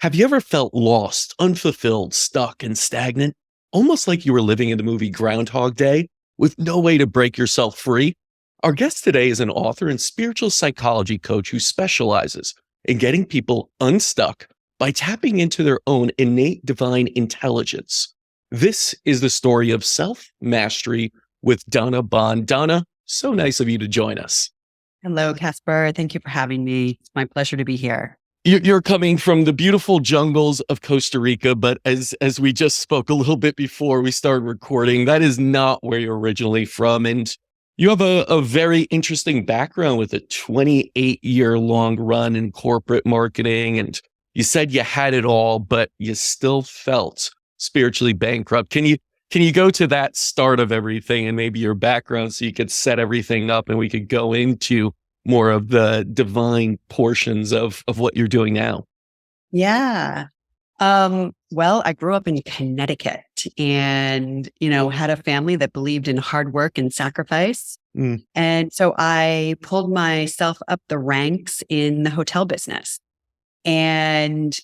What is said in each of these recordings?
Have you ever felt lost, unfulfilled, stuck, and stagnant? Almost like you were living in the movie Groundhog Day with no way to break yourself free? Our guest today is an author and spiritual psychology coach who specializes in getting people unstuck by tapping into their own innate divine intelligence. This is the story of self-mastery with Donna Bond. Donna, so nice of you to join us. Hello, CASPAR. Thank you for having me. It's my pleasure to be here. You're coming from the beautiful jungles of Costa Rica, but as we just spoke a little bit before we started recording, that is not where you're originally from. And you have a very interesting background with a 28-year-long run in corporate marketing. And you said you had it all, but you still felt spiritually bankrupt. Can you go to that start of everything and maybe your background so you could set everything up and we could go into more of the divine portions of what you're doing now? Yeah. Well, I grew up in Connecticut and, had a family that believed in hard work and sacrifice. And so I pulled myself up the ranks in the hotel business. And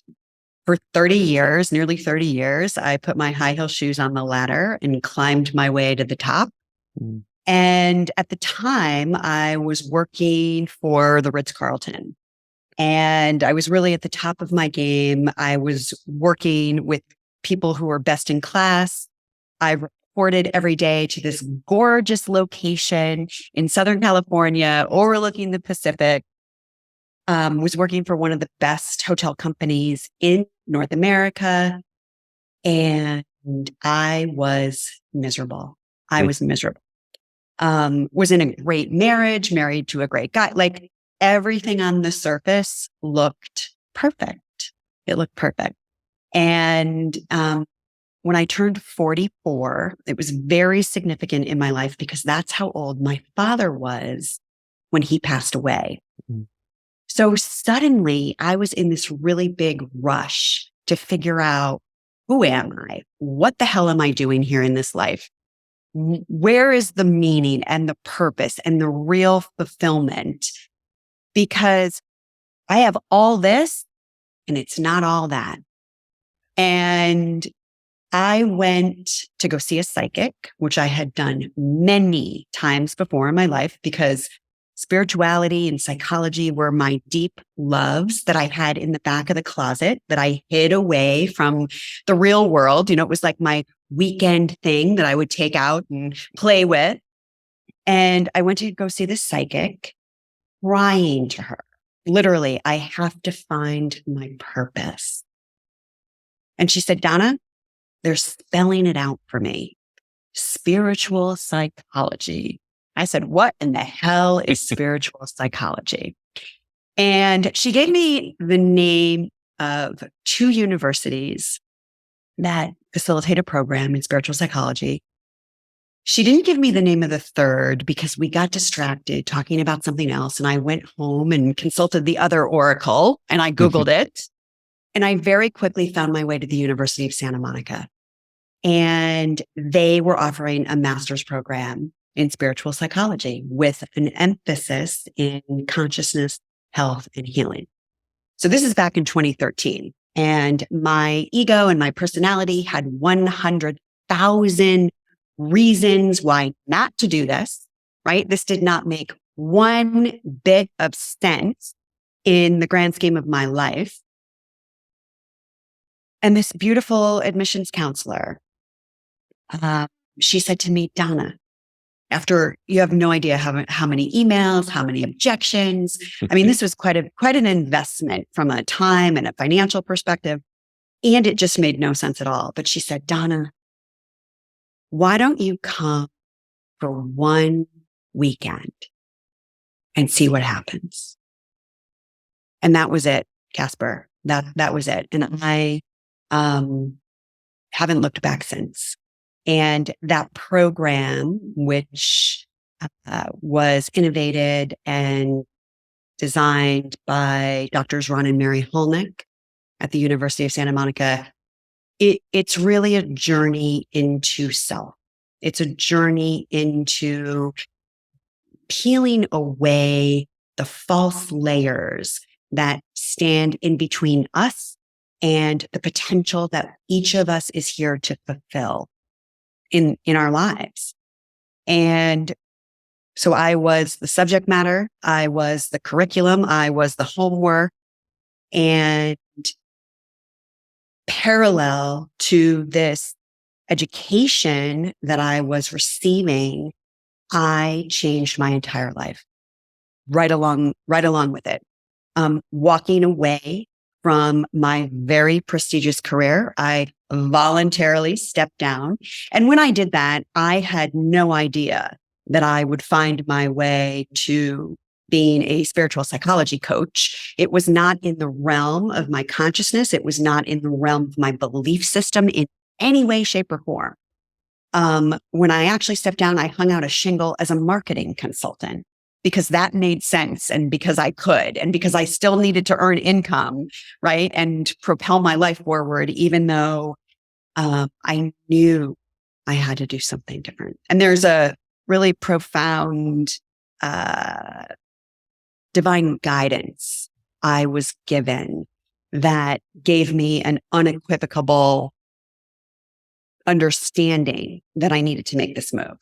for 30 years, nearly 30 years, I put my high heel shoes on the ladder and climbed my way to the top. And at the time, I was working for the Ritz-Carlton, and I was really at the top of my game. I was working with people who were best in class. I reported every day to this gorgeous location in Southern California, overlooking the Pacific. Was working for one of the best hotel companies in North America, and I was miserable. Was in a great marriage, married to a great guy. Like everything on the surface looked perfect. It looked perfect. And when I turned 44, it was very significant in my life because that's how old my father was when he passed away. So suddenly I was in this really big rush to figure out, who am I? What the hell am I doing here in this life? Where is the meaning and the purpose and the real fulfillment? Because I have all this and it's not all that. And I went to go see a psychic, which I had done many times before in my life because spirituality and psychology were my deep loves that I had in the back of the closet that I hid away from the real world. It was like my weekend thing that I would take out and play with. And I went to go see this psychic, crying to her. Literally, I have to find my purpose. And she said, Donna, they're spelling it out for me. Spiritual psychology. I said, what in the hell is spiritual psychology? And she gave me the name of 2 universities that facilitate a program in spiritual psychology. She didn't give me the name of the third because we got distracted talking about something else. And I went home and consulted the other oracle and I Googled it. And I very quickly found my way to the University of Santa Monica. And they were offering a master's program in spiritual psychology with an emphasis in consciousness, health, and healing. So this is back in 2013. And my ego and my personality had 100,000 reasons why not to do this, right? This did not make one bit of sense in the grand scheme of my life. And this beautiful admissions counselor, she said to me, Donna, after you have no idea how many emails, how many objections. I mean, this was quite an investment from a time and a financial perspective, and it just made no sense at all. But she said, Donna, why don't you come for one weekend and see what happens? And that was it, CASPAR. That was it. And I haven't looked back since. And that program, which was innovated and designed by Drs. Ron and Mary Holnick at the University of Santa Monica, it's really a journey into self. It's a journey into peeling away the false layers that stand in between us and the potential that each of us is here to fulfill in our lives. And so I was the subject matter, I was the curriculum, I was the homework, and parallel to this education that I was receiving, I changed my entire life right along with it. Walking away from my very prestigious career, I voluntarily stepped down. And when I did that, I had no idea that I would find my way to being a spiritual psychology coach. It was not in the realm of my consciousness. It was not in the realm of my belief system in any way, shape, or form. When I actually stepped down, I hung out a shingle as a marketing consultant because that made sense, and because I could, and because I still needed to earn income, right? And propel my life forward, even though I knew I had to do something different. And there's a really profound divine guidance I was given that gave me an unequivocal understanding that I needed to make this move.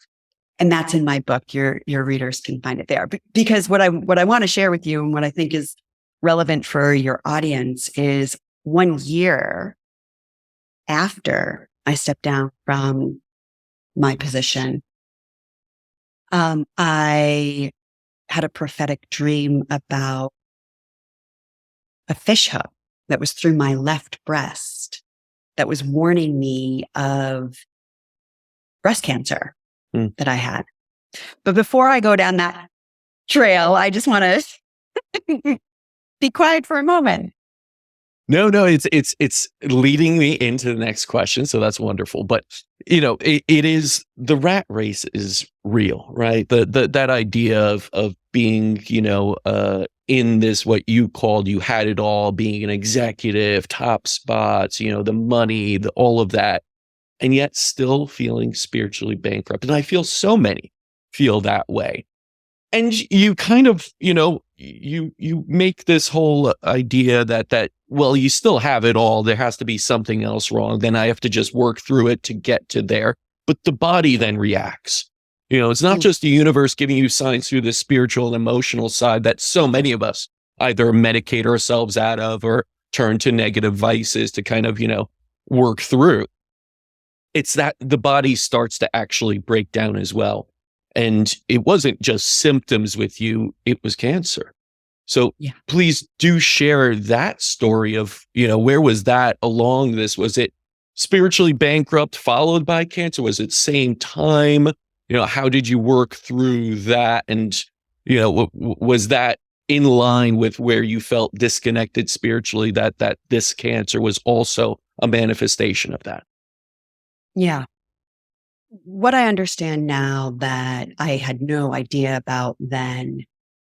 And that's in my book. Your readers can find it there. Because what I want to share with you, and what I think is relevant for your audience, is 1 year after I stepped down from my position, I had a prophetic dream about a fish hook that was through my left breast that was warning me of breast cancer that I had. But before I go down that trail, I just want to be quiet for a moment. No, it's leading me into the next question, so that's wonderful. But it is, the rat race is real, right? That idea of being, in this, what you called, you had it all, being an executive, top spots, the money, all of that, and yet still feeling spiritually bankrupt. And I feel so many feel that way. And you kind of, you make this whole idea that, well, you still have it all. There has to be something else wrong. Then I have to just work through it to get to there. But the body then reacts. It's not just the universe giving you signs through the spiritual and emotional side that so many of us either medicate ourselves out of or turn to negative vices to kind of, work through. It's that the body starts to actually break down as well. And it wasn't just symptoms with you, it was cancer. So Please do share that story of, where was that along this? Was it spiritually bankrupt followed by cancer? Was it same time? How did you work through that? And, was that in line with where you felt disconnected spiritually, that this cancer was also a manifestation of that? Yeah. What I understand now that I had no idea about then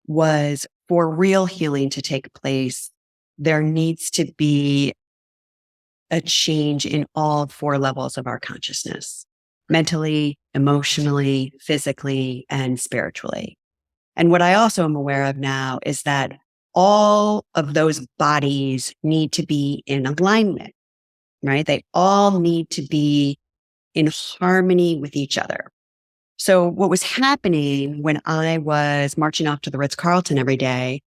was, for real healing to take place, there needs to be a change in all 4 levels of our consciousness: mentally, emotionally, physically, and spiritually. And what I also am aware of now is that all of those bodies need to be in alignment, right? They all need to be in harmony with each other. So what was happening when I was marching off to the Ritz-Carlton every day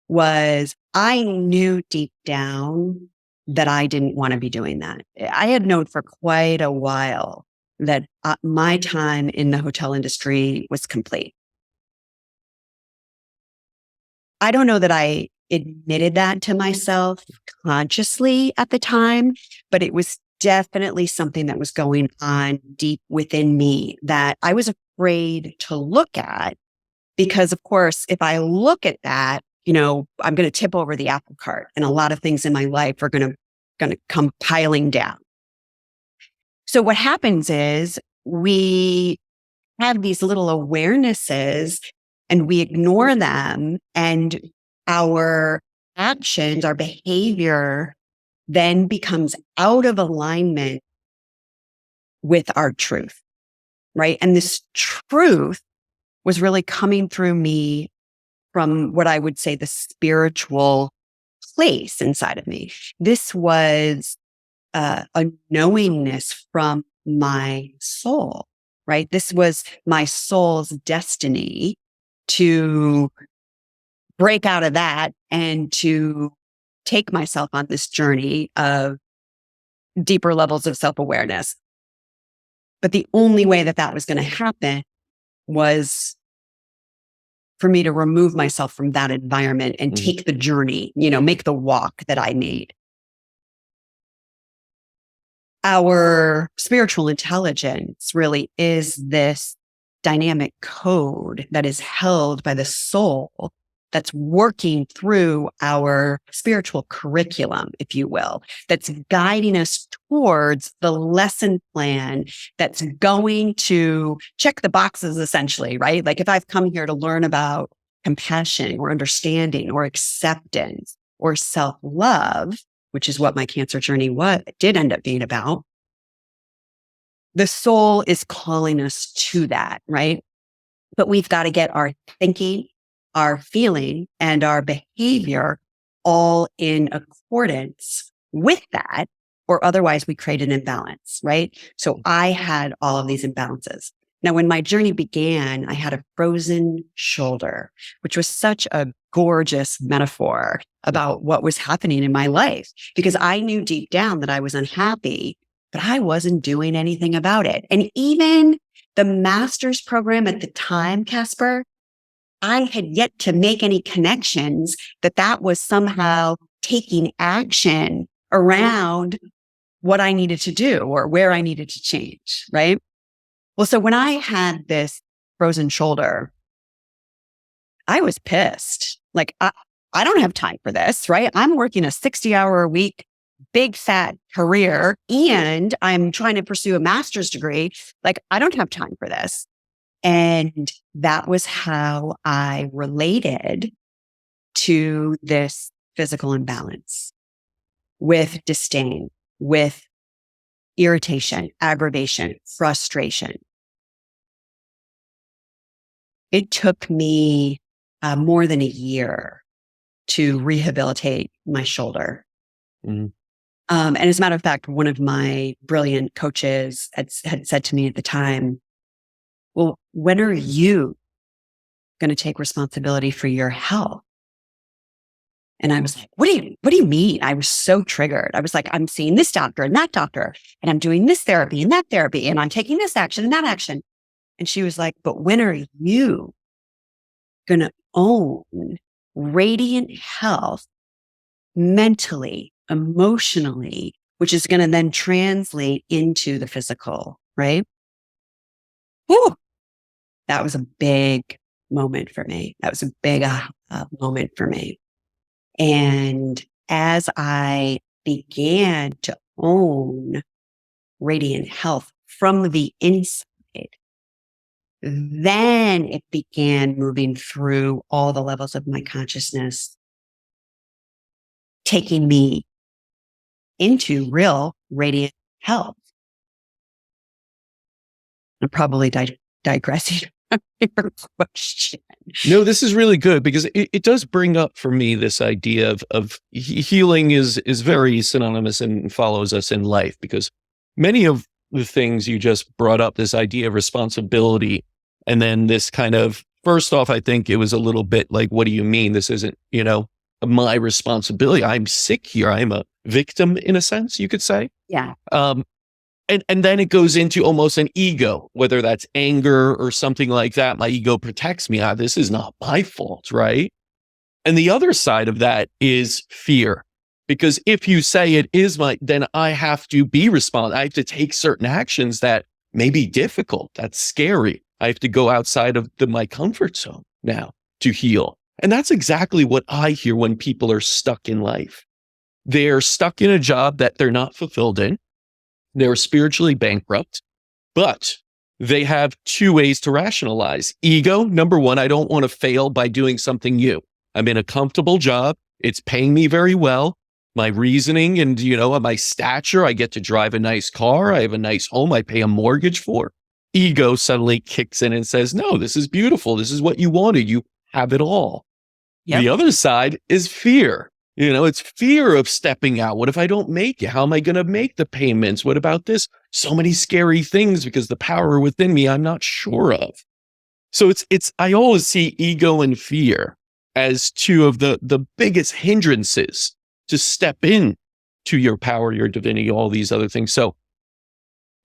was, I knew deep down that I didn't want to be doing that. I had known for quite a while that my time in the hotel industry was complete. I don't know that I admitted that to myself consciously at the time, but it was definitely something that was going on deep within me that I was afraid to look at, because of course, if I look at that, I'm going to tip over the apple cart, and a lot of things in my life are going to come piling down. So what happens is, we have these little awarenesses and we ignore them, and our actions, our behavior then becomes out of alignment with our truth, right? And this truth was really coming through me from what I would say the spiritual place inside of me. This was a knowingness from my soul, right? This was my soul's destiny to break out of that and to take myself on this journey of deeper levels of self-awareness. But the only way that that was going to happen was for me to remove myself from that environment and take the journey, make the walk that I made. Our spiritual intelligence really is this dynamic code that is held by the soul that's working through our spiritual curriculum, if you will, that's guiding us towards the lesson plan that's going to check the boxes, essentially, right? Like if I've come here to learn about compassion or understanding or acceptance or self-love, which is what my cancer journey did end up being about, the soul is calling us to that, right? But we've got to get our thinking, our feeling, and our behavior all in accordance with that, or otherwise we create an imbalance, right? So I had all of these imbalances. Now, when my journey began, I had a frozen shoulder, which was such a gorgeous metaphor about what was happening in my life, because I knew deep down that I was unhappy, but I wasn't doing anything about it. And even the master's program at the time, CASPAR, I had yet to make any connections that was somehow taking action around what I needed to do or where I needed to change, right? Well, so when I had this frozen shoulder, I was pissed. Like, I don't have time for this, right? I'm working a 60-hour-a-week, big fat career, and I'm trying to pursue a master's degree. Like, I don't have time for this. And that was how I related to this physical imbalance, with disdain, with irritation, aggravation, frustration. It took me more than a year to rehabilitate my shoulder. And as a matter of fact, one of my brilliant coaches had said to me at the time, well, when are you going to take responsibility for your health? And I was like, what do you mean? I was so triggered. I was like, I'm seeing this doctor and that doctor, and I'm doing this therapy and that therapy, and I'm taking this action and that action. And she was like, but when are you going to own radiant health mentally, emotionally, which is going to then translate into the physical, right? Whew. That was a big moment for me. That was a big moment for me. And as I began to own radiant health from the inside, then it began moving through all the levels of my consciousness, taking me into real radiant health. I'm probably digressing from your question. No, this is really good, because it does bring up for me this idea of healing is very synonymous and follows us in life, because many of the things you just brought up, this idea of responsibility, and then this kind of, first off, I think it was a little bit like, what do you mean? This isn't, my responsibility. I'm sick here. I'm a victim in a sense, you could say. Yeah. And then it goes into almost an ego, whether that's anger or something like that. My ego protects me. This is not my fault, right? And the other side of that is fear. Because if you say it is then I have to be responsible. I have to take certain actions that may be difficult. That's scary. I have to go outside of my comfort zone now to heal. And that's exactly what I hear when people are stuck in life. They're stuck in a job that they're not fulfilled in. They're spiritually bankrupt, but they have two ways to rationalize. Ego, number one, I don't want to fail by doing something new. I'm in a comfortable job. It's paying me very well. My reasoning and, my stature, I get to drive a nice car. I have a nice home I pay a mortgage for. Ego suddenly kicks in and says, no, this is beautiful. This is what you wanted. You have it all. Yep. The other side is fear. It's fear of stepping out. What if I don't make it? How am I going to make the payments? What about this? So many scary things because the power within me, I'm not sure of. So I always see ego and fear as two of the biggest hindrances to step in to your power, your divinity, all these other things. So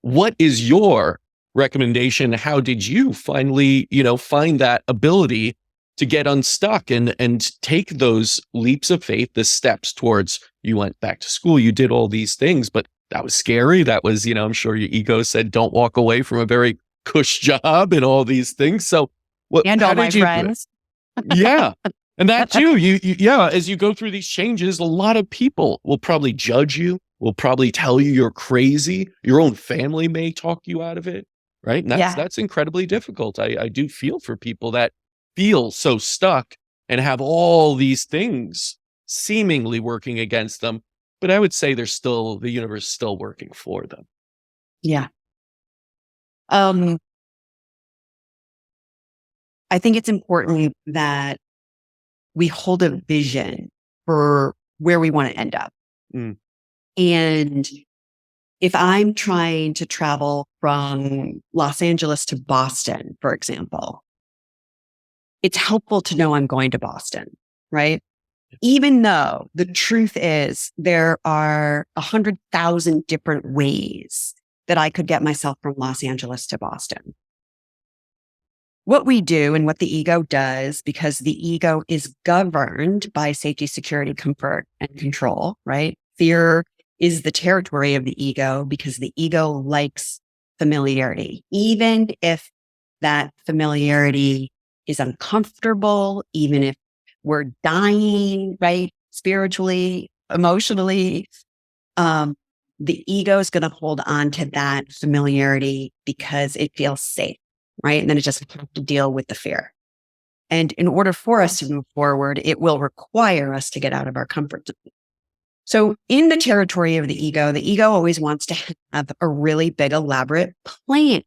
what is your recommendation? How did you finally, find that ability to get unstuck and take those leaps of faith, the steps towards, you went back to school, you did all these things, but that was scary. That was, I'm sure your ego said, don't walk away from a very cush job and all these things. So and all my friends. Yeah. And that too, as you go through these changes, a lot of people will probably judge you, will probably tell you you're crazy. Your own family may talk you out of it, right? And that's incredibly difficult. I do feel for people that feel so stuck and have all these things seemingly working against them. But I would say the universe is still working for them. Yeah. I think it's important that we hold a vision for where we want to end up. Mm. And if I'm trying to travel from Los Angeles to Boston, for example, it's helpful to know I'm going to Boston, right? Even though the truth is there are 100,000 different ways that I could get myself from Los Angeles to Boston. What we do and what the ego does, because the ego is governed by safety, security, comfort, and control, right? Fear is the territory of the ego because the ego likes familiarity. Even if that familiarity is uncomfortable, even if we're dying, right? Spiritually, emotionally, the ego is going to hold on to that familiarity because it feels safe, right? And then it just has to deal with the fear. And in order for us to move forward, it will require us to get out of our comfort zone. So in the territory of the ego always wants to have a really big, elaborate plan.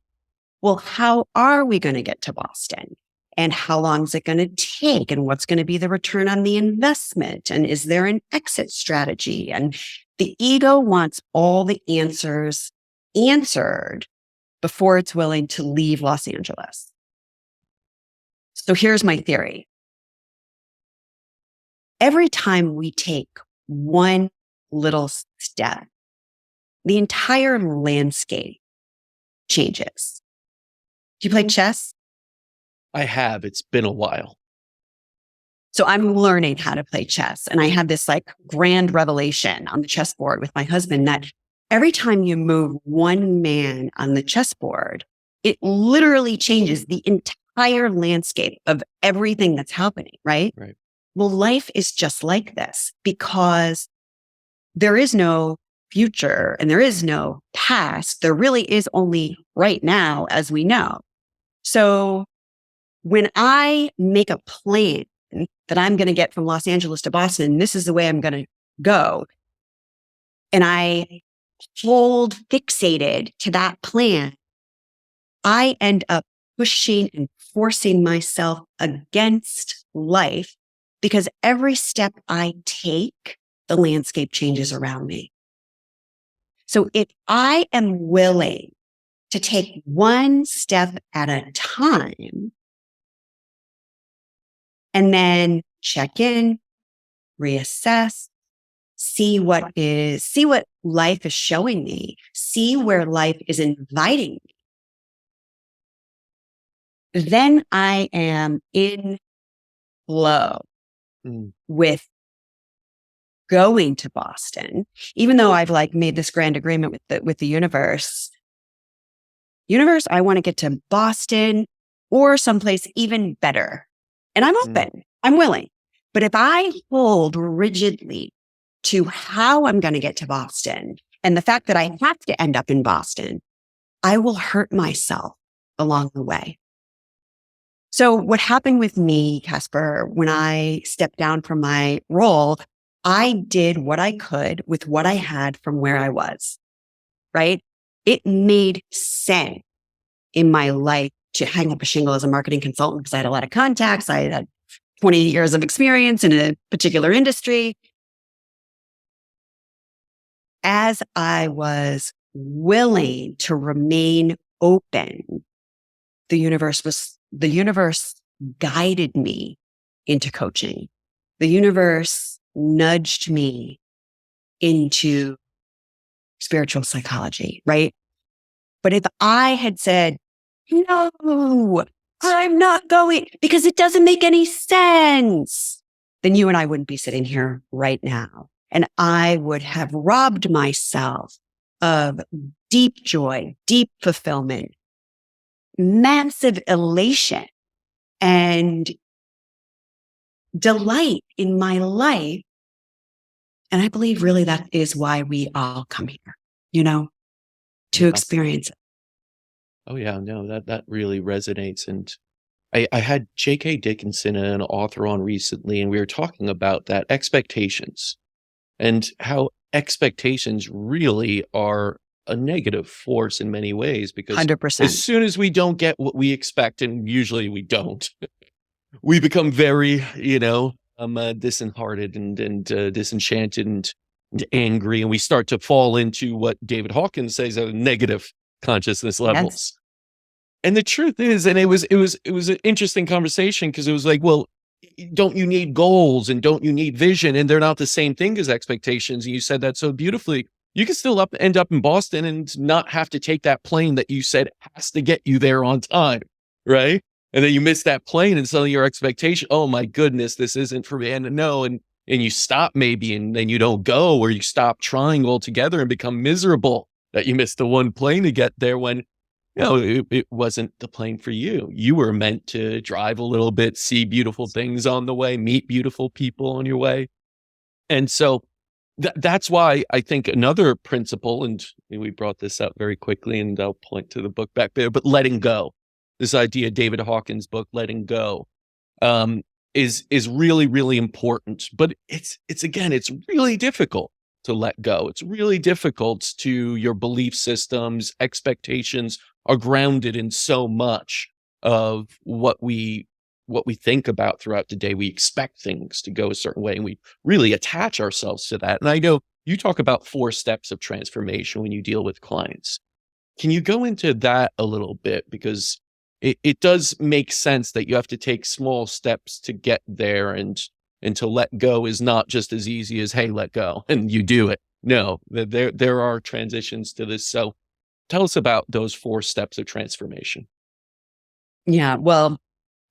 Well, how are we going to get to Boston? And how long is it going to take? And what's going to be the return on the investment? And is there an exit strategy? And the ego wants all the answers answered before it's willing to leave Los Angeles. So here's my theory. Every time we take one little step, the entire landscape changes. Do you play chess? I have. It's been a while. So I'm learning how to play chess. And I had this grand revelation on the chessboard with my husband that every time you move one man on the chessboard, it literally changes the entire landscape of everything that's happening, right? Right. Well, life is just like this because there is no future and there is no past. There really is only right now, as we know. So when I make a plan that I'm going to get from Los Angeles to Boston, this is the way I'm going to go, and I hold fixated to that plan, I end up pushing and forcing myself against life because every step I take, the landscape changes around me. So if I am willing to take one step at a time and then check in, reassess, see what life is showing me, see where life is inviting me, then I am in flow with going to Boston, even though I've made this grand agreement with the universe. Universe, I want to get to Boston or someplace even better. And I'm open. I'm willing. But if I hold rigidly to how I'm going to get to Boston and the fact that I have to end up in Boston, I will hurt myself along the way. So what happened with me, CASPAR, when I stepped down from my role, I did what I could with what I had from where I was, right? It made sense in my life to hang up a shingle as a marketing consultant because I had a lot of contacts. I had 20 years of experience in a particular industry. as I was willing to remain open, the universe guided me into coaching. The universe nudged me into spiritual psychology, right? But if I had said, no, I'm not going because it doesn't make any sense, then you and I wouldn't be sitting here right now. And I would have robbed myself of deep joy, deep fulfillment, massive elation, and delight in my life. And I believe really that is why we all come here, to experience it. Oh yeah, no, that really resonates. And I had J.K. Dickinson, an author, on recently, and we were talking about that expectations and how expectations really are a negative force in many ways, because 100%. as soon as we don't get what we expect, and usually we don't, we become very, disheartened and disenchanted and angry, and we start to fall into what David Hawkins says are negative consciousness levels. Yes. And the truth is, and it was an interesting conversation, because it was like, well, don't you need goals and don't you need vision? And they're not the same thing as expectations. And you said that so beautifully. You can still end up in Boston and not have to take that plane that you said has to get you there on time, right? And then you miss that plane, and suddenly your expectation, oh my goodness, this isn't for me. And you stop maybe, and then you don't go, or you stop trying altogether and become miserable that you missed the one plane to get there, when it wasn't the plane for you. You were meant to drive a little bit, see beautiful things on the way, meet beautiful people on your way. And so that's why I think another principle, and we brought this up very quickly, and I'll point to the book back there, but letting go, this idea, David Hawkins' book, Letting Go, is really, really important. But it's really difficult to let go. It's really difficult to your belief systems, expectations are grounded in so much of what we think about throughout the day. We expect things to go a certain way, and we really attach ourselves to that. And I know you talk about 4 steps of transformation when you deal with clients. Can you go into that a little bit? Because it does make sense that you have to take small steps to get there, and to let go is not just as easy as, hey, let go, and you do it. No, there are transitions to this. So tell us about those 4 steps of transformation. Yeah, well,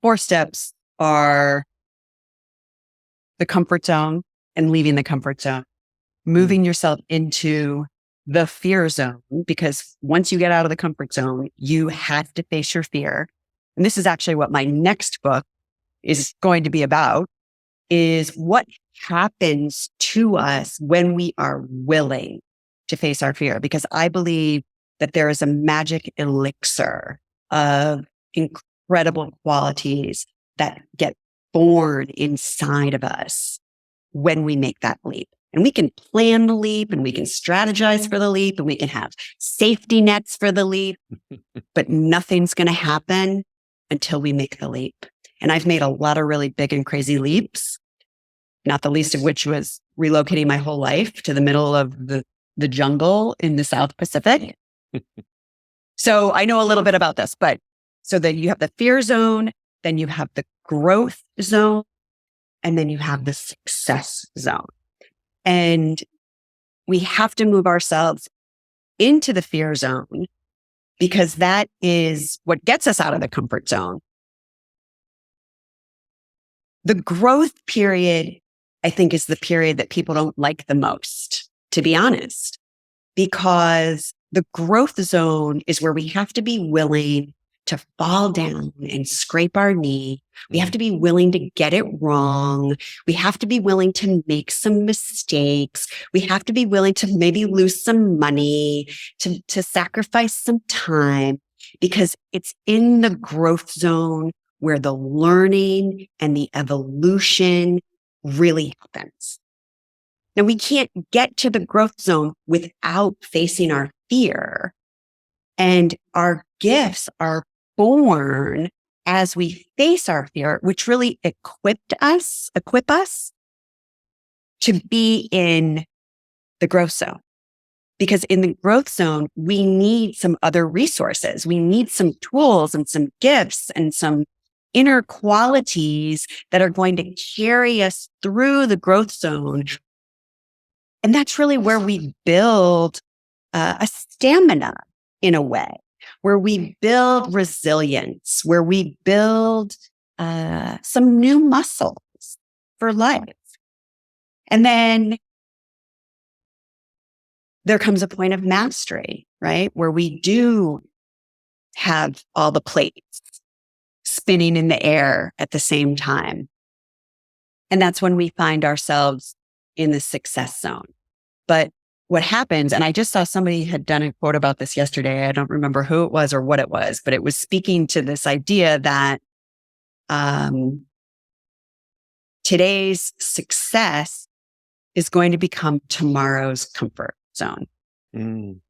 4 steps are the comfort zone and leaving the comfort zone, moving yourself into the fear zone, because once you get out of the comfort zone, you have to face your fear. And this is actually what my next book is going to be about, is what happens to us when we are willing to face our fear. Because I believe that there is a magic elixir of incredible qualities that get born inside of us when we make that leap. And we can plan the leap, and we can strategize for the leap, and we can have safety nets for the leap, but nothing's going to happen until we make the leap. And I've made a lot of really big and crazy leaps, not the least of which was relocating my whole life to the middle of the jungle in the South Pacific. So I know a little bit about this, but so then you have the fear zone, then you have the growth zone, and then you have the success zone. And we have to move ourselves into the fear zone, because that is what gets us out of the comfort zone. The growth period, I think, is the period that people don't like the most, to be honest, because the growth zone is where we have to be willing to fall down and scrape our knee. We have to be willing to get it wrong. We have to be willing to make some mistakes. We have to be willing to maybe lose some money, to sacrifice some time, because it's in the growth zone where the learning and the evolution really happens. Now, we can't get to the growth zone without facing our fear. And our gifts are born as we face our fear, which really equip us to be in the growth zone. Because in the growth zone, we need some other resources. We need some tools and some gifts and some inner qualities that are going to carry us through the growth zone. And that's really where we build a stamina in a way, where we build resilience, where we build some new muscles for life. And then there comes a point of mastery, right? Where we do have all the plates spinning in the air at the same time. And that's when we find ourselves in the success zone. But what happens, and I just saw somebody had done a quote about this yesterday. I don't remember who it was or what it was, but it was speaking to this idea that today's success is going to become tomorrow's comfort zone. And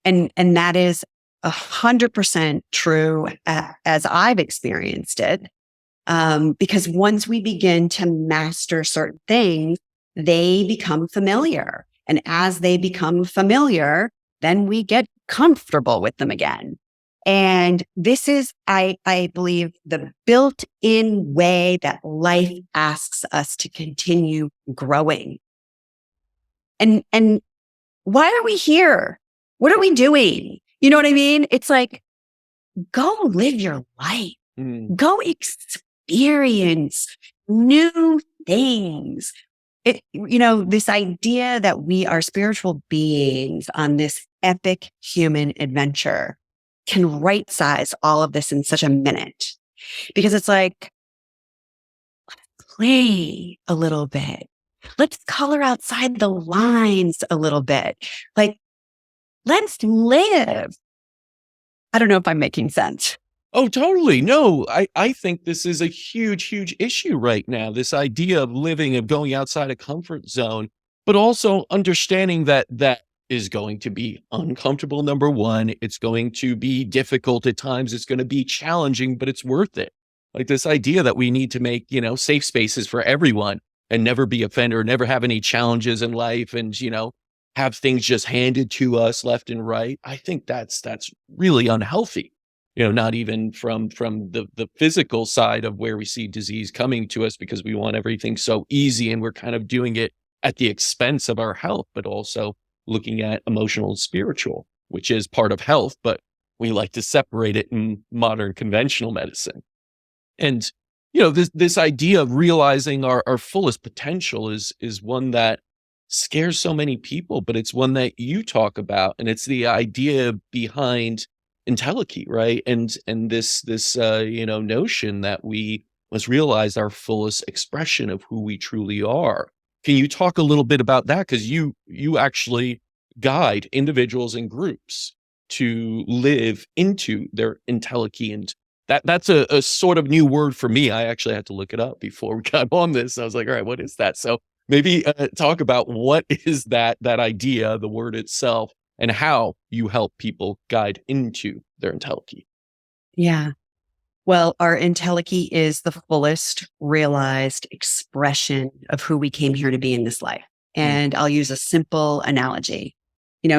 that is 100% true as I've experienced it. Because once we begin to master certain things, they become familiar. And as they become familiar, then we get comfortable with them again. And this is, I believe, the built-in way that life asks us to continue growing. And why are we here? What are we doing? You know what I mean? It's like, go live your life. Go experience new things. This idea that we are spiritual beings on this epic human adventure can right size all of this in such a minute, because it's like, let's play a little bit. Let's color outside the lines a little bit. Like, let's live. I don't know if I'm making sense. Oh, totally. No, I think this is a huge, huge issue right now. This idea of living, of going outside a comfort zone, but also understanding that is going to be uncomfortable. Number one, it's going to be difficult at times. It's going to be challenging, but it's worth it. Like this idea that we need to make, safe spaces for everyone and never be offended or never have any challenges in life and, have things just handed to us left and right. I think that's really unhealthy. Not even from the physical side of where we see disease coming to us because we want everything so easy and we're kind of doing it at the expense of our health, but also looking at emotional and spiritual, which is part of health, but we like to separate it in modern conventional medicine. And, this idea of realizing our fullest potential is one that scares so many people, but it's one that you talk about. And it's the idea behind entelechy, right? And this notion that we must realize our fullest expression of who we truly are. Can you talk a little bit about that? Because you actually guide individuals and groups to live into their entelechy, and that's a sort of new word for me. I actually had to look it up before we got on this. I was like, all right, what is that? So maybe talk about what is that idea, the word itself, and how you help people guide into their entelechy. Yeah. Well, our entelechy is the fullest realized expression of who we came here to be in this life. And I'll use a simple analogy.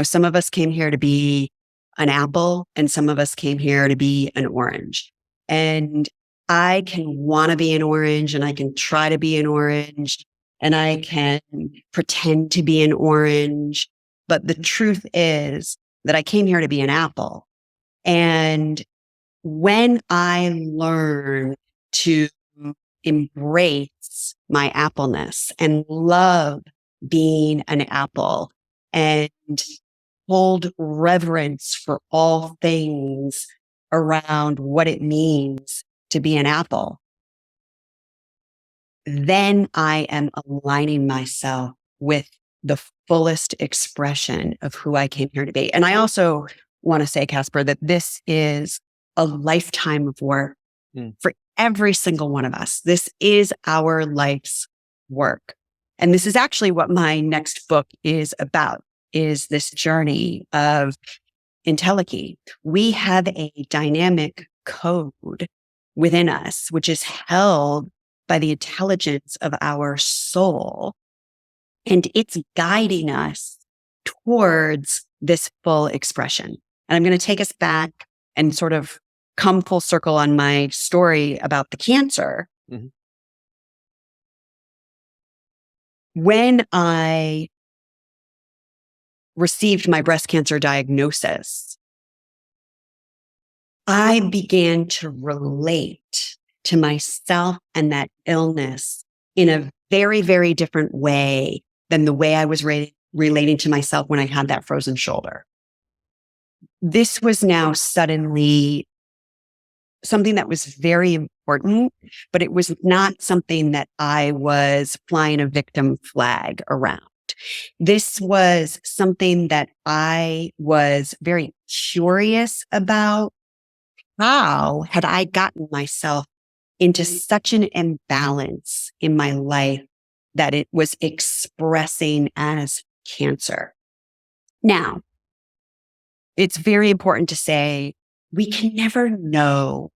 Some of us came here to be an apple and some of us came here to be an orange. And I can want to be an orange and I can try to be an orange and I can pretend to be an orange. But the truth is that I came here to be an apple. And when I learn to embrace my appleness and love being an apple and hold reverence for all things around what it means to be an apple, then I am aligning myself with the fullest expression of who I came here to be. And I also want to say, CASPAR, that this is a lifetime of work for every single one of us. This is our life's work. And this is actually what my next book is about, is this journey of entelechy. We have a dynamic code within us, which is held by the intelligence of our soul. And it's guiding us towards this full expression. And I'm going to take us back and sort of come full circle on my story about the cancer. Mm-hmm. When I received my breast cancer diagnosis, I began to relate to myself and that illness in a very, very different way than the way I was relating to myself when I had that frozen shoulder. This was now suddenly something that was very important, but it was not something that I was flying a victim flag around. This was something that I was very curious about. How had I gotten myself into such an imbalance in my life that it was expressing as cancer? Now, it's very important to say we can never know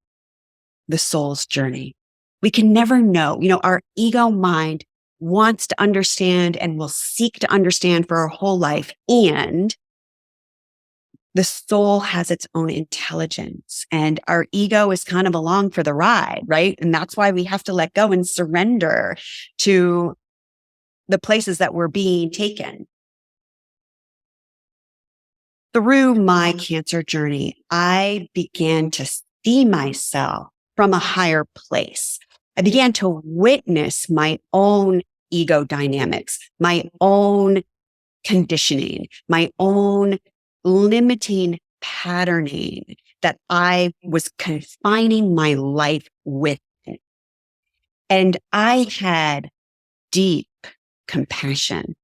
the soul's journey. We can never know. Our ego mind wants to understand and will seek to understand for our whole life. And the soul has its own intelligence, and our ego is kind of along for the ride, right? And that's why we have to let go and surrender to the places that we're being taken. Through my cancer journey, I began to see myself from a higher place. I began to witness my own ego dynamics, my own conditioning, my own limiting patterning that I was confining my life with. And I had deep compassion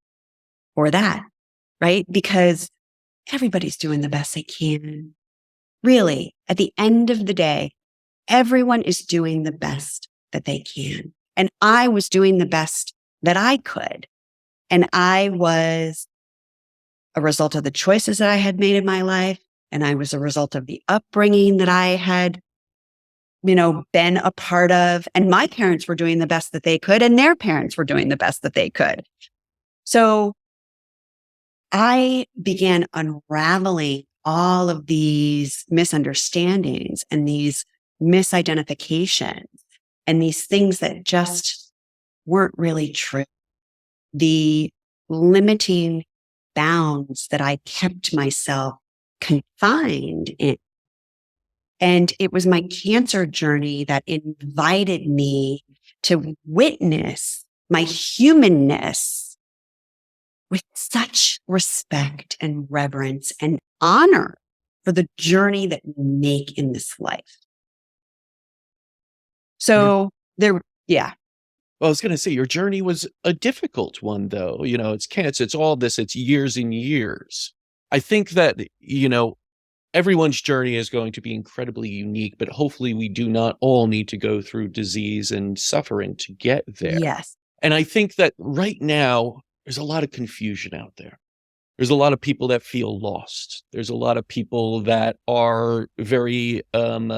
for that, right? Because everybody's doing the best they can. Really, at the end of the day, everyone is doing the best that they can. And I was doing the best that I could. And I was a result of the choices that I had made in my life. And I was a result of the upbringing that I had, been a part of. And my parents were doing the best that they could, and their parents were doing the best that they could. So I began unraveling all of these misunderstandings and these misidentifications and these things that just weren't really true. The limiting bounds that I kept myself confined in. And it was my cancer journey that invited me to witness my humanness with such respect and reverence and honor for the journey that we make in this life. So yeah. Well, I was going to say your journey was a difficult one, though. It's cancer, it's all this, it's years and years. I think that, everyone's journey is going to be incredibly unique, but hopefully we do not all need to go through disease and suffering to get there. Yes. And I think that right now, there's a lot of confusion out there. There's a lot of people that feel lost. There's a lot of people that are very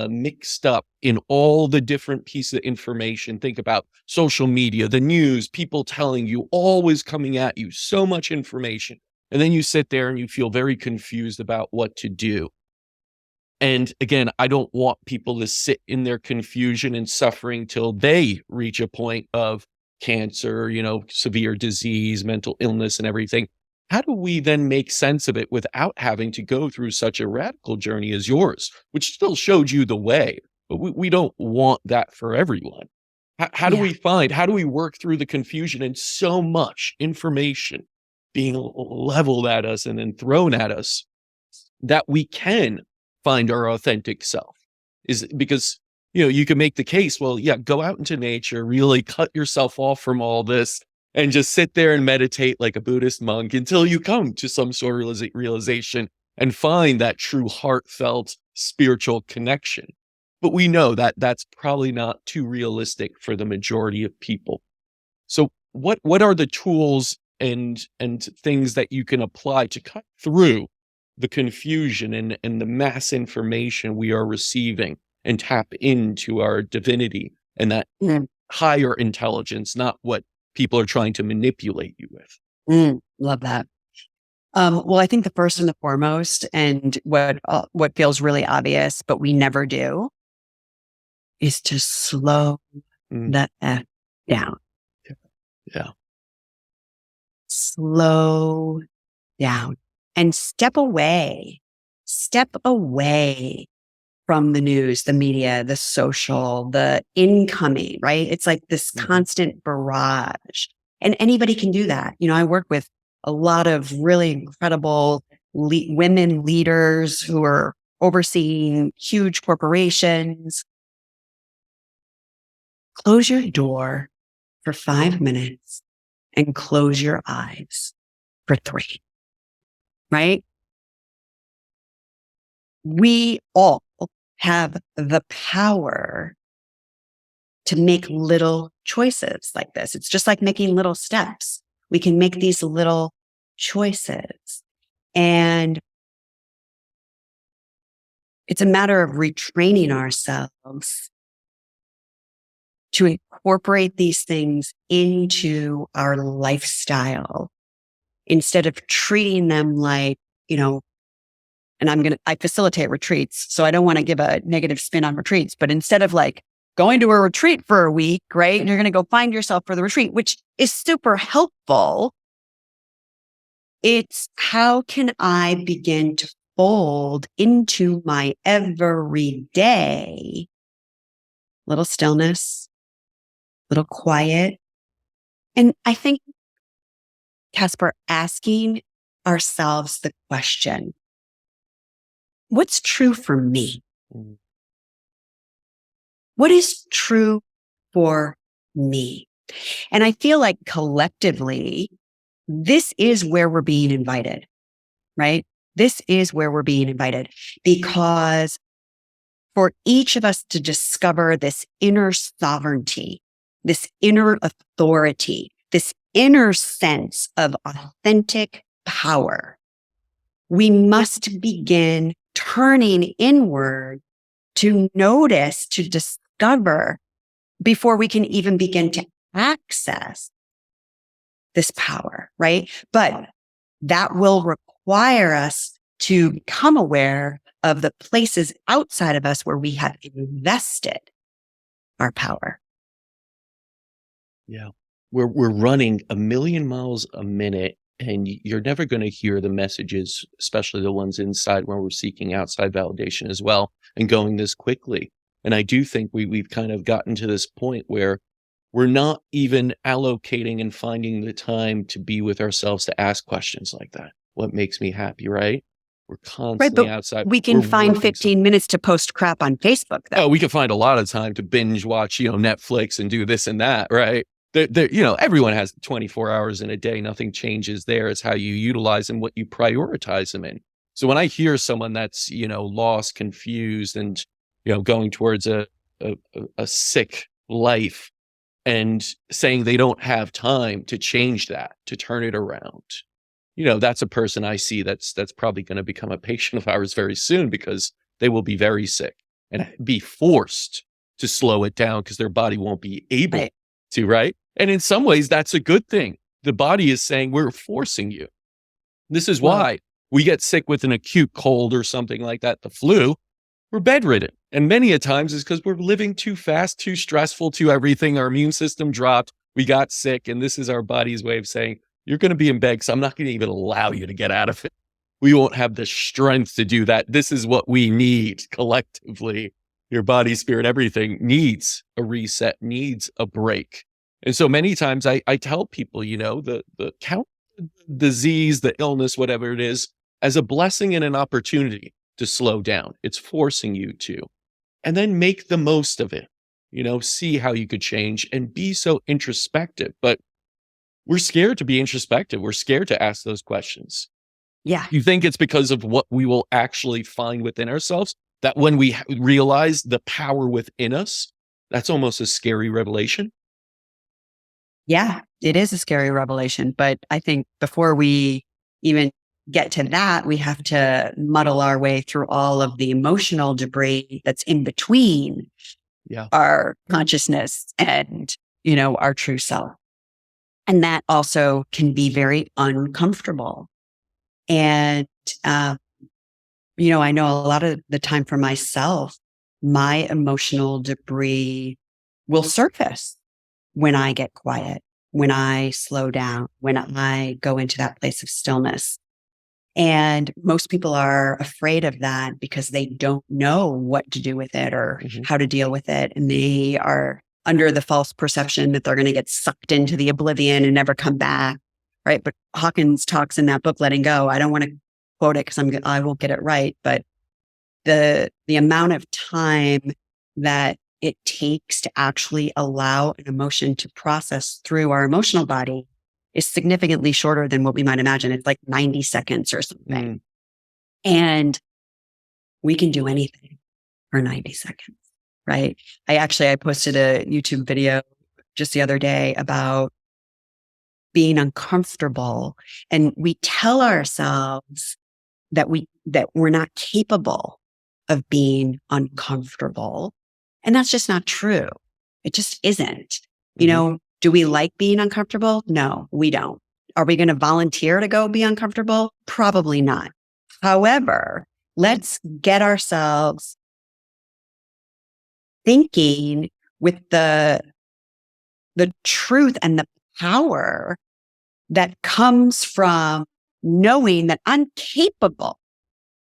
mixed up in all the different pieces of information. Think about social media, the news, people telling you, always coming at you, so much information. And then you sit there and you feel very confused about what to do. And again, I don't want people to sit in their confusion and suffering till they reach a point of cancer, severe disease, mental illness, and everything. How do we then make sense of it without having to go through such a radical journey as yours, which still showed you the way, but we don't want that for everyone. How do we work through the confusion and so much information being leveled at us and then thrown at us that we can find our authentic self? Is because you can make the case, well, yeah, go out into nature, really cut yourself off from all this and just sit there and meditate like a Buddhist monk until you come to some sort of realization and find that true heartfelt spiritual connection. But we know that that's probably not too realistic for the majority of people. So what are the tools and things that you can apply to cut through the confusion and the mass information we are receiving and tap into our divinity and that higher intelligence, not what people are trying to manipulate you with? Love that. Well, I think the first and the foremost, and what feels really obvious, but we never do, is to slow the F down. Yeah. Slow down and step away from the news, the media, the social, the incoming, right? It's like this constant barrage, and anybody can do that. I work with a lot of really incredible women leaders who are overseeing huge corporations. Close your door for 5 minutes and close your eyes for 3, right? We all have the power to make little choices like this. It's just like making little steps. We can make these little choices. And it's a matter of retraining ourselves to incorporate these things into our lifestyle instead of treating them like, and I facilitate retreats, so I don't want to give a negative spin on retreats, but instead of like going to a retreat for a week, right? And you're going to go find yourself for the retreat, which is super helpful. It's how can I begin to fold into my everyday little stillness, little quiet. And I think, CASPAR, asking ourselves the question, what's true for me? What is true for me? And I feel like collectively, this is where we're being invited, right? This is where we're being invited, because for each of us to discover this inner sovereignty, this inner authority, this inner sense of authentic power, we must begin turning inward to notice, to discover, before we can even begin to access this power, right? But that will require us to become aware of the places outside of us where we have invested our power. Yeah. We're running 1,000,000 miles a minute, and you're never going to hear the messages, especially the ones inside, when we're seeking outside validation as well, and going this quickly. And I do think we've kind of gotten to this point where we're not even allocating and finding the time to be with ourselves to ask questions like that. What makes me happy, right? We're constantly outside. We can find 15 minutes to post crap on Facebook, though. Oh, we can find a lot of time to binge watch, Netflix and do this and that, right? Everyone has 24 hours in a day. Nothing changes there. It's how you utilize them, what you prioritize them in. So when I hear someone that's, lost, confused, and, going towards a sick life and saying they don't have time to change that, to turn it around, that's a person I see that's probably going to become a patient of ours very soon, because they will be very sick and be forced to slow it down because their body won't be able to, right? And in some ways, that's a good thing. The body is saying, we're forcing you. This is why we get sick with an acute cold or something like that, the flu. We're bedridden. And many a times it's because we're living too fast, too stressful, too everything. Our immune system dropped. We got sick. And this is our body's way of saying, you're going to be in bed because I'm not going to even allow you to get out of it. We won't have the strength to do that. This is what we need collectively. Your body, spirit, everything needs a reset, needs a break. And so many times I tell people, the count the disease, the illness, whatever it is, as a blessing and an opportunity to slow down. It's forcing you to. And then make the most of it. See how you could change and be so introspective. But we're scared to be introspective. We're scared to ask those questions. Yeah. You think it's because of what we will actually find within ourselves, that when we realize the power within us, that's almost a scary revelation? Yeah, it is a scary revelation. But I think before we even get to that, we have to muddle our way through all of the emotional debris that's in between our consciousness and, our true self. And that also can be very uncomfortable. And, I know a lot of the time for myself, my emotional debris will surface when I get quiet, when I slow down, when I go into that place of stillness. And most people are afraid of that because they don't know what to do with it or how to deal with it. And they are under the false perception that they're going to get sucked into the oblivion and never come back. Right. But Hawkins talks in that book, Letting Go. I don't want to quote it because I won't get it right. But the amount of time that it takes to actually allow an emotion to process through our emotional body is significantly shorter than what we might imagine. It's like 90 seconds or something. And we can do anything for 90 seconds, right? I posted a YouTube video just the other day about being uncomfortable. And we tell ourselves that we're not capable of being uncomfortable. And that's just not true. It just isn't. Do we like being uncomfortable? No, we don't. Are we going to volunteer to go be uncomfortable? Probably not. However, let's get ourselves thinking with the truth and the power that comes from knowing that I'm capable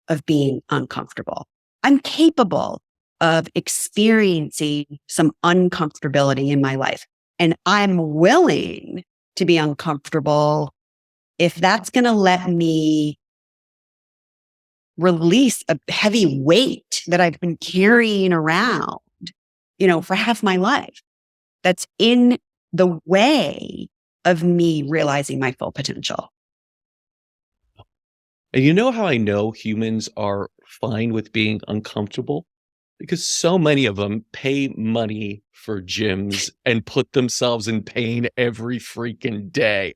of being uncomfortable. I'm capable of experiencing some uncomfortability in my life. And I'm willing to be uncomfortable if that's going to let me release a heavy weight that I've been carrying around, for half my life that's in the way of me realizing my full potential. And you know how I know humans are fine with being uncomfortable? Because so many of them pay money for gyms and put themselves in pain every freaking day.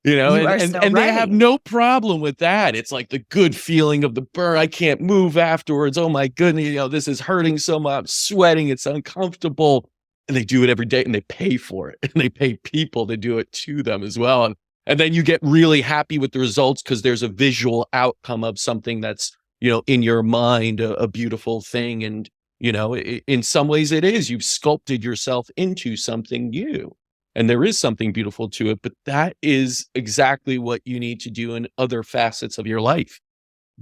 You are and so they have right. no problem with that. It's like the good feeling of the burn. I can't move afterwards. Oh my goodness, this is hurting so much. I'm sweating. It's uncomfortable. And they do it every day and they pay for it. And they pay people to do it to them as well. And then you get really happy with the results because there's a visual outcome of something that's, in your mind, a beautiful thing. And, in some ways it is. You've sculpted yourself into something new. And there is something beautiful to it, but that is exactly what you need to do in other facets of your life.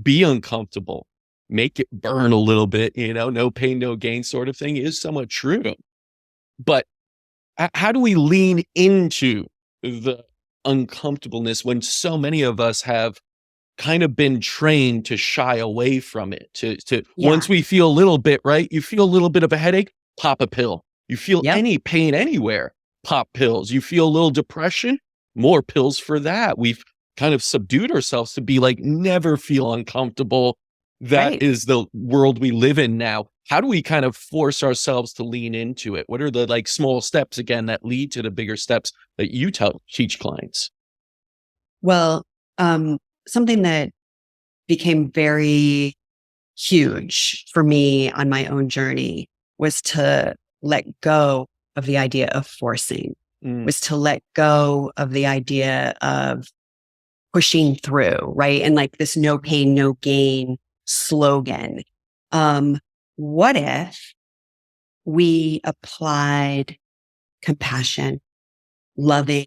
Be uncomfortable, make it burn a little bit, no pain, no gain sort of thing is somewhat true. But how do we lean into the uncomfortableness when so many of us have kind of been trained to shy away from it? Once we feel a little bit, right? You feel a little bit of a headache, pop a pill. You feel any pain anywhere, pop pills. You feel a little depression, more pills for that. We've kind of subdued ourselves to be like, never feel uncomfortable. That is the world we live in now. How do we kind of force ourselves to lean into it? What are the small steps again that lead to the bigger steps that you teach clients? Well, something that became very huge for me on my own journey was to let go of the idea of forcing, was to let go of the idea of pushing through, right? And this no pain, no gain slogan. What if we applied compassion, loving,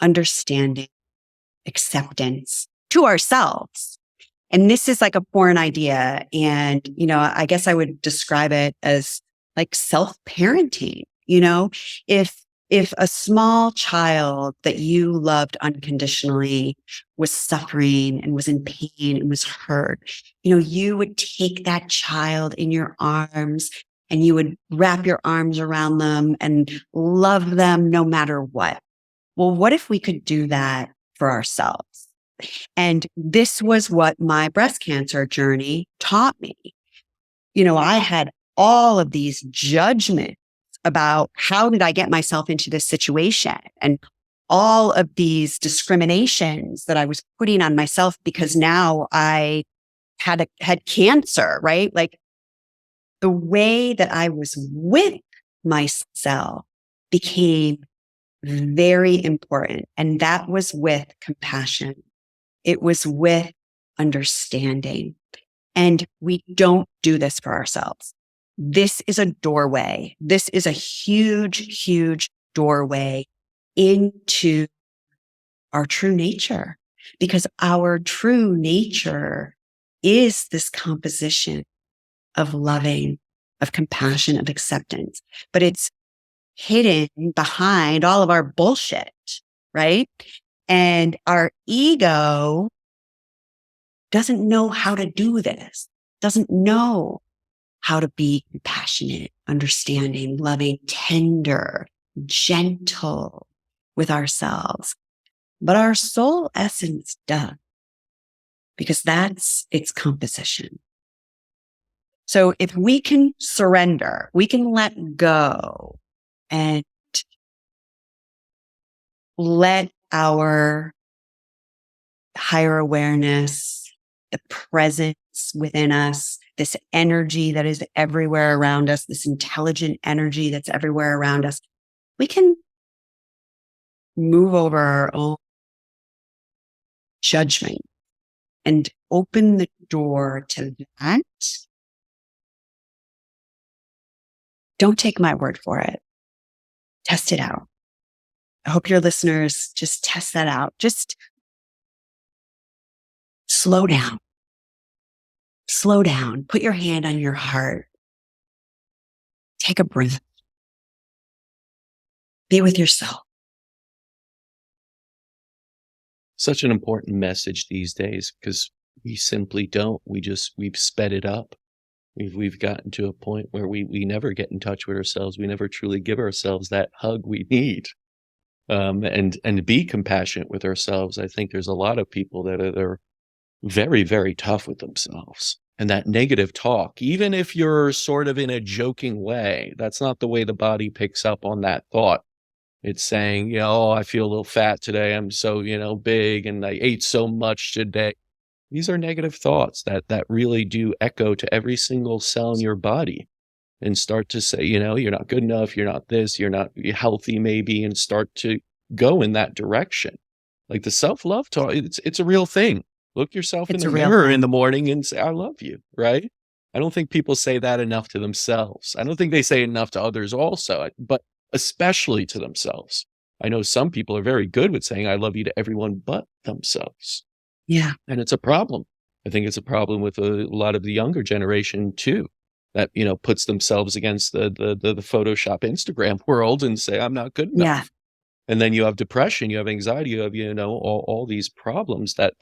understanding, acceptance to ourselves? And this is like a foreign idea. And, I guess I would describe it as self-parenting. If a small child that you loved unconditionally was suffering and was in pain and was hurt, you would take that child in your arms and you would wrap your arms around them and love them no matter what. Well, what if we could do that for ourselves? And this was what my breast cancer journey taught me. I had all of these judgments about how did I get myself into this situation and all of these discriminations that I was putting on myself because now I had cancer, right? The way that I was with myself became very important. And that was with compassion It was with understanding. And we don't do this for ourselves. This is a doorway. This is a huge, huge doorway into our true nature, because our true nature is this composition of loving, of compassion, of acceptance, but it's hidden behind all of our bullshit, right? And our ego doesn't know how to do this, doesn't know how to be compassionate, understanding, loving, tender, gentle with ourselves. But our soul essence does, because that's its composition. So if we can surrender, we can let go and let our higher awareness, the presence within us, this energy that is everywhere around us, this intelligent energy that's everywhere around us, we can move over our own judgment and open the door to that. Don't take my word for it. Test it out. I hope your listeners just test that out. Just slow down. Slow down. Put your hand on your heart. Take a breath. Be with yourself. Such an important message these days, because we simply don't. We've sped it up. We've gotten to a point where we never get in touch with ourselves. We never truly give ourselves that hug we need. And be compassionate with ourselves. I think there's a lot of people that are very, very tough with themselves. And that negative talk, even if you're sort of in a joking way, that's not the way the body picks up on that thought. It's saying, oh, I feel a little fat today. I'm so, big, and I ate so much today. These are negative thoughts that really do echo to every single cell in your body, and start to say, you're not good enough. You're not this, you're not healthy maybe, and start to go in that direction. Like the self-love talk, it's a real thing. Look yourself in the mirror in the morning and say, I love you, right? I don't think people say that enough to themselves. I don't think they say enough to others also, but especially to themselves. I know some people are very good with saying, I love you to everyone but themselves. Yeah. And it's a problem. I think it's a problem with a lot of the younger generation too, that, puts themselves against the Photoshop Instagram world and say, I'm not good enough. Yeah. And then you have depression, you have anxiety, you have, all these problems that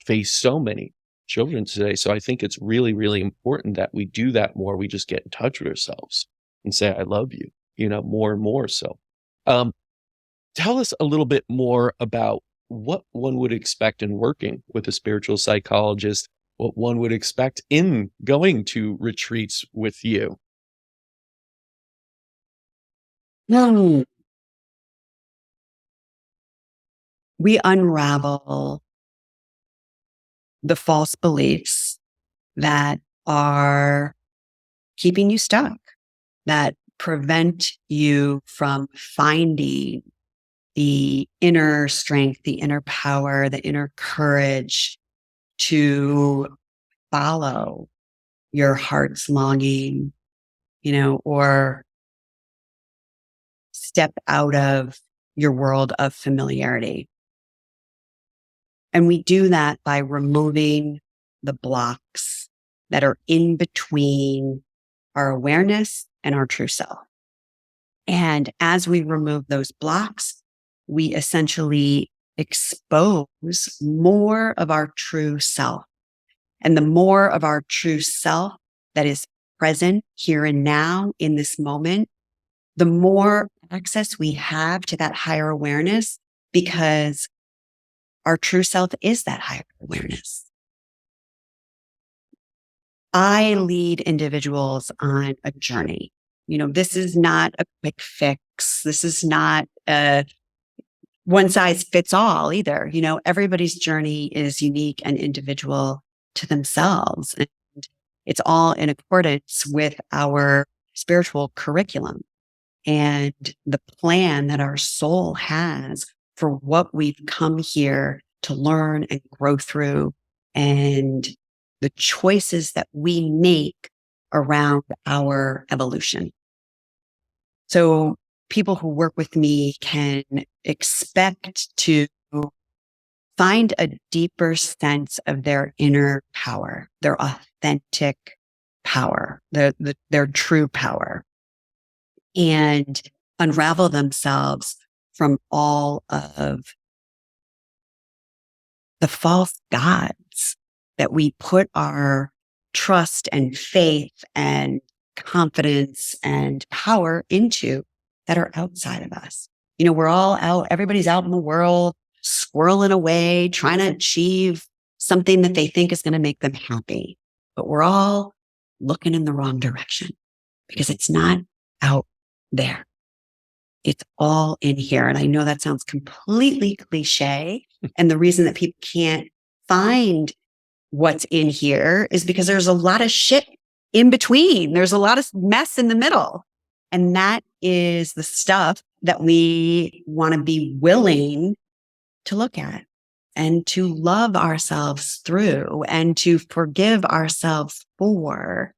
face so many children today. So I think it's really, really important that we do that more. We just get in touch with ourselves and say, I love you, more and more. So tell us a little bit more about what one would expect in working with a spiritual psychologist, what one would expect in going to retreats with you. We unravel the false beliefs that are keeping you stuck, that prevent you from finding the inner strength, the inner power, the inner courage to follow your heart's longing, or step out of your world of familiarity. And we do that by removing the blocks that are in between our awareness and our true self. And as we remove those blocks, we essentially expose more of our true self. And the more of our true self that is present here and now in this moment, the more access we have to that higher awareness, because our true self is that higher awareness. I lead individuals on a journey. This is not a quick fix. This is not a one size fits all either. Everybody's journey is unique and individual to themselves. And it's all in accordance with our spiritual curriculum and the plan that our soul has for what we've come here to learn and grow through, and the choices that we make around our evolution. So people who work with me can expect to find a deeper sense of their inner power, their authentic power, their true power, and unravel themselves from all of the false gods that we put our trust and faith and confidence and power into that are outside of us. We're all out, everybody's out in the world, swirling away, trying to achieve something that they think is going to make them happy. But we're all looking in the wrong direction because it's not out there. It's all in here. And I know that sounds completely cliche. And the reason that people can't find what's in here is because there's a lot of shit in between. There's a lot of mess in the middle. And that is the stuff that we want to be willing to look at and to love ourselves through and to forgive ourselves for,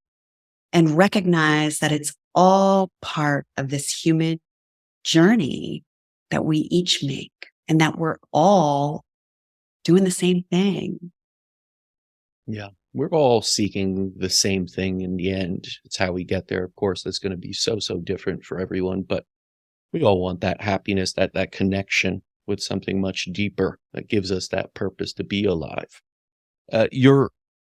and recognize that it's all part of this human journey that we each make, and that we're all doing the same thing. Yeah, we're all seeking the same thing in the end. It's how we get there. Of course, that's going to be so different for everyone, but we all want that happiness, that connection with something much deeper that gives us that purpose to be alive. Your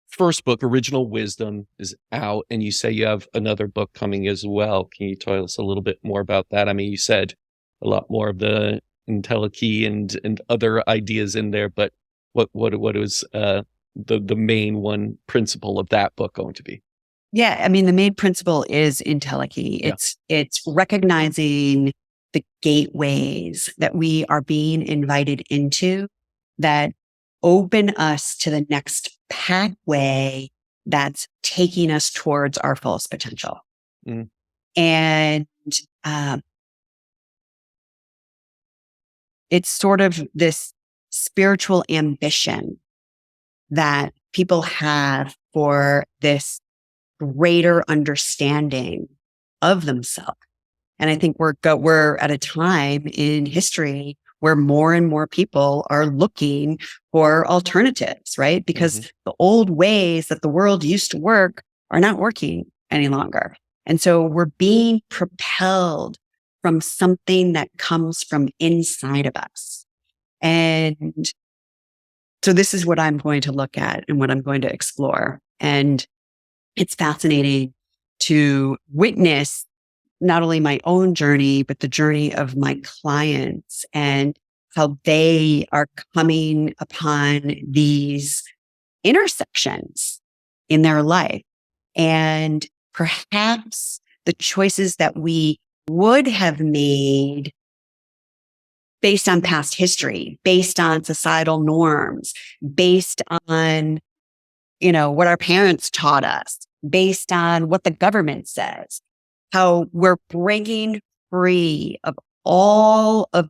first book, Original Wisdom, is out, and you say you have another book coming as well. Can you tell us a little bit more about that? I mean, you said a lot more of the IntelliKey and other ideas in there, but what was the main one principle of that book going to be? Yeah, I mean, the main principle is IntelliKey. Yeah. It's recognizing the gateways that we are being invited into that open us to the next pathway that's taking us towards our fullest potential. Mm. And it's sort of this spiritual ambition that people have for this greater understanding of themselves. And I think we're at a time in history where more and more people are looking for alternatives, right? Because the old ways that the world used to work are not working any longer. And so we're being propelled from something that comes from inside of us. And so this is what I'm going to look at and what I'm going to explore. And it's fascinating to witness not only my own journey, but the journey of my clients and how they are coming upon these intersections in their life. And perhaps the choices that we would have made based on past history, based on societal norms, based on, what our parents taught us, based on what the government says, how we're breaking free of all of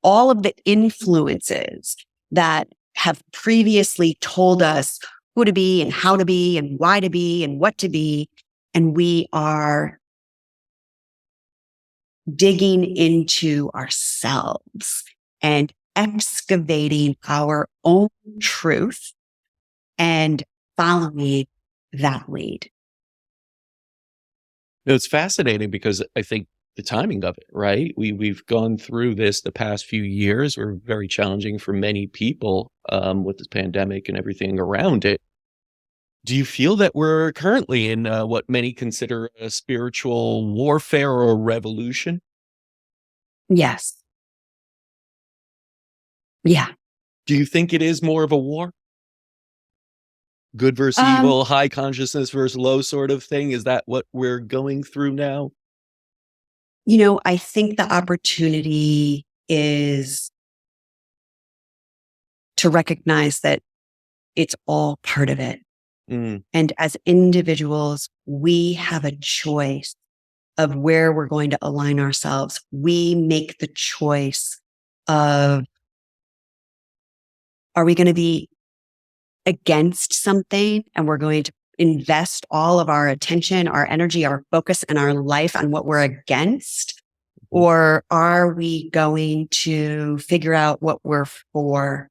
the influences that have previously told us who to be and how to be and why to be and what to be. And we are digging into ourselves and excavating our own truth and following that lead. It's fascinating because I think the timing of it, right? We've gone through this the past few years were very challenging for many people with this pandemic and everything around it. Do you feel that we're currently in what many consider a spiritual warfare or a revolution? Yes. Yeah. Do you think it is more of a war? Good versus evil, high consciousness versus low sort of thing? Is that what we're going through now? I think the opportunity is to recognize that it's all part of it. Mm. And as individuals, we have a choice of where we're going to align ourselves. We make the choice of Are we going to be against something and we're going to invest all of our attention, our energy, our focus, and our life on what we're against? Or are we going to figure out what we're for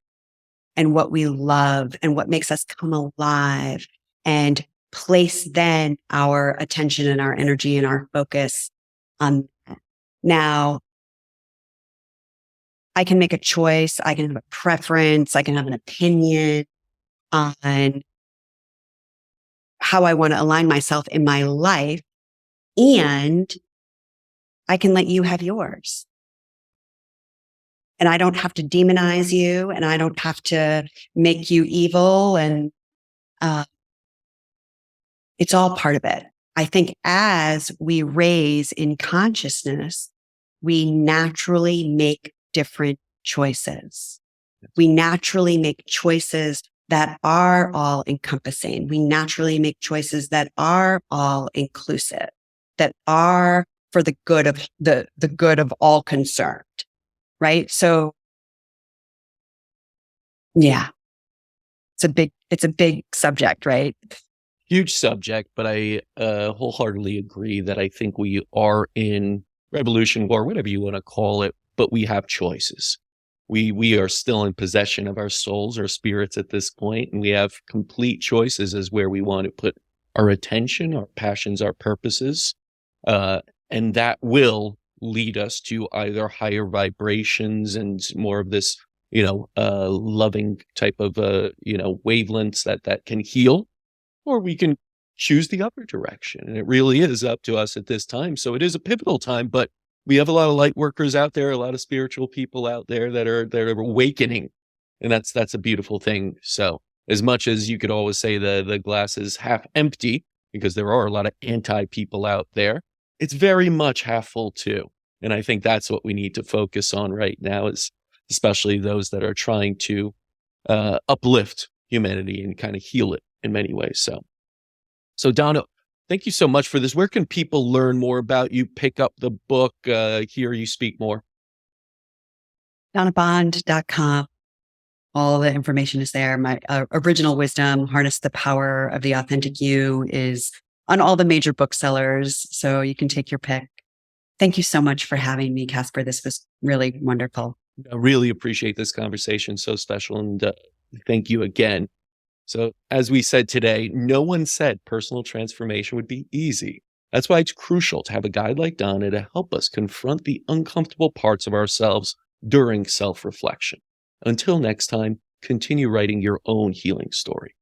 and what we love and what makes us come alive and place then our attention and our energy and our focus on that? Now, I can make a choice. I can have a preference. I can have an opinion on how I want to align myself in my life. And I can let you have yours. And I don't have to demonize you, and I don't have to make you evil. And it's all part of it. I think as we raise in consciousness, we naturally make different choices. We naturally make choices that are all encompassing. We naturally make choices that are all inclusive, that are for the good of the good of all concerned. Right. So yeah, it's a big subject, right? Huge subject, but I wholeheartedly agree that I think we are in revolution war, whatever you want to call it, but we have choices. We are still in possession of our souls, our spirits at this point, and we have complete choices as where we want to put our attention, our passions, our purposes, and that will lead us to either higher vibrations and more of this, loving type of, wavelengths that can heal, or we can choose the other direction. And it really is up to us at this time. So it is a pivotal time, but we have a lot of light workers out there, a lot of spiritual people out there that are awakening. And that's a beautiful thing. So as much as you could always say the glass is half empty, because there are a lot of anti people out there, it's very much half full too. And I think that's what we need to focus on right now, is especially those that are trying to uplift humanity and kind of heal it in many ways. So Donna, thank you so much for this. Where can people learn more about you, pick up the book, hear you speak more? DonnaBond.com. All the information is there. My original wisdom, Harness the Power of the Authentic You, is on all the major booksellers. So you can take your pick. Thank you so much for having me, CASPAR. This was really wonderful. I really appreciate this conversation. So special. And thank you again. So as we said today, no one said personal transformation would be easy. That's why it's crucial to have a guide like Donna to help us confront the uncomfortable parts of ourselves during self-reflection. Until next time, continue writing your own healing story.